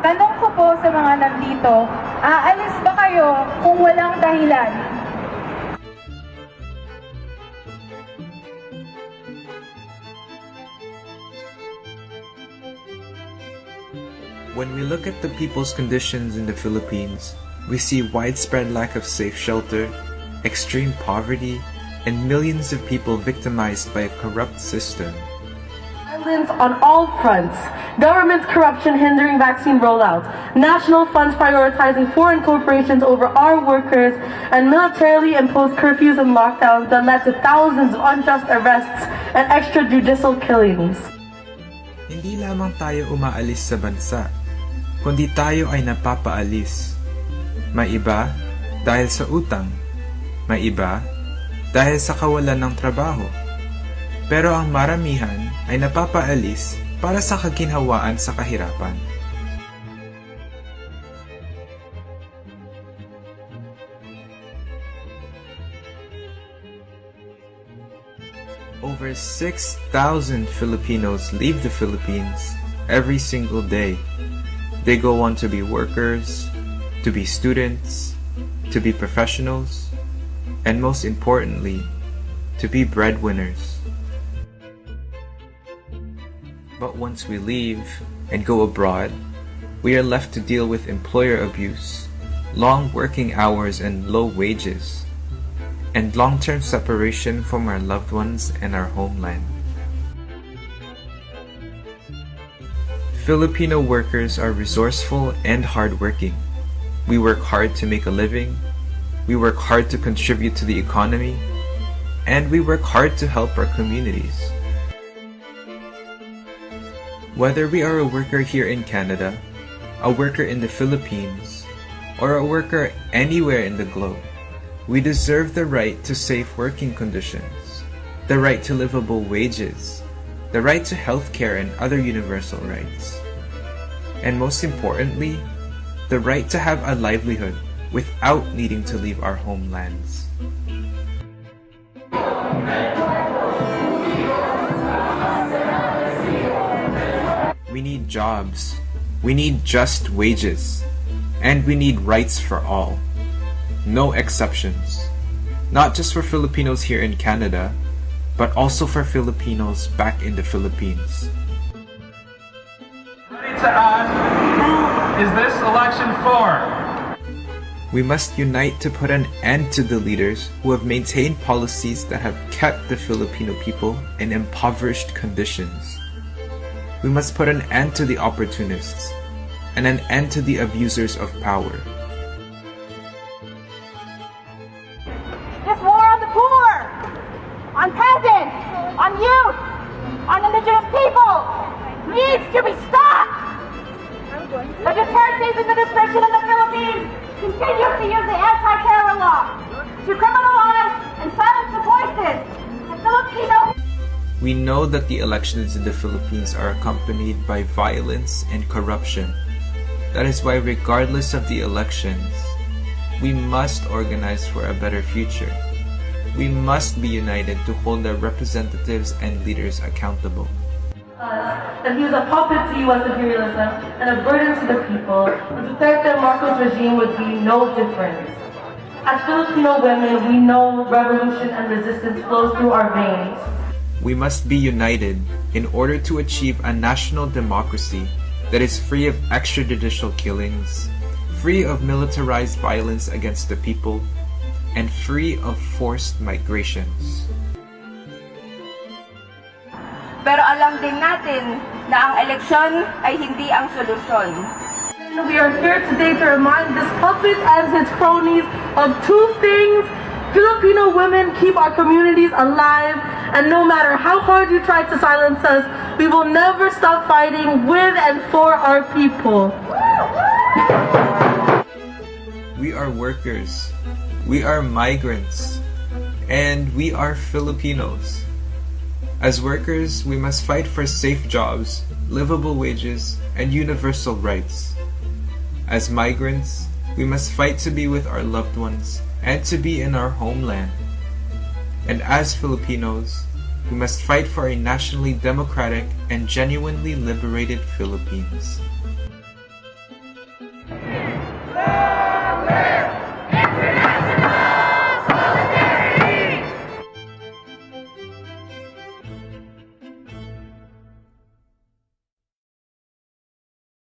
Tanong ko po sa mga nandito, aalis ba kayo kung walang dahilan? When we look at the people's conditions in the Philippines, we see widespread lack of safe shelter, extreme poverty, and millions of people victimized by a corrupt system. Violence on all fronts. Government corruption hindering vaccine rollout. National funds prioritizing foreign corporations over our workers, and militarily imposed curfews and lockdowns that led to thousands of unjust arrests and extrajudicial killings. Hindi lamang tayo umaalis sa bansa, kundi tayo ay napapaalis. May iba dahil sa utang, may iba dahil sa kawalan ng trabaho. Pero ang maramihan ay napapaalis para sa kaginhawaan sa kahirapan. Over 6,000 Filipinos leave the Philippines every single day. They go on to be workers, to be students, to be professionals, and most importantly, to be breadwinners. But once we leave and go abroad, we are left to deal with employer abuse, long working hours and low wages, and long-term separation from our loved ones and our homeland. Filipino workers are resourceful and hardworking. We work hard to make a living, we work hard to contribute to the economy, and we work hard to help our communities. Whether we are a worker here in Canada, a worker in the Philippines, or a worker anywhere in the globe, we deserve the right to safe working conditions, the right to livable wages, the right to healthcare and other universal rights, and most importantly, the right to have a livelihood without needing to leave our homelands. We need jobs, we need just wages, and we need rights for all. No exceptions. Not just for Filipinos here in Canada, but also for Filipinos back in the Philippines. Ready to ask, who is this election for? We must unite to put an end to the leaders who have maintained policies that have kept the Filipino people in impoverished conditions. We must put an end to the opportunists and an end to the abusers of power. This war on the poor, on peasants, on youth, on indigenous people needs to be stopped. The Duterte administration in the Philippines continues to use the anti-terror law to criminalize and silence the voices of Filipinos. We know that the elections in the Philippines are accompanied by violence and corruption. That is why, regardless of the elections, we must organize for a better future. We must be united to hold our representatives and leaders accountable. That he was a puppet to U.S. imperialism and a burden to the people, the Duterte Marcos regime would be no different. As Filipino women, we know revolution and resistance flows through our veins. We must be united in order to achieve a national democracy that is free of extrajudicial killings, free of militarized violence against the people, and free of forced migrations. Pero alam din natin na ang eleksyon ay hindi ang solusyon. We are here today to remind this puppet and his cronies of two things. Filipino women keep our communities alive, and no matter how hard you try to silence us, we will never stop fighting with and for our people. We are workers, we are migrants, and we are Filipinos. As workers, we must fight for safe jobs, livable wages, and universal rights. As migrants, we must fight to be with our loved ones and to be in our homeland. And as Filipinos, we must fight for a nationally democratic and genuinely liberated Philippines.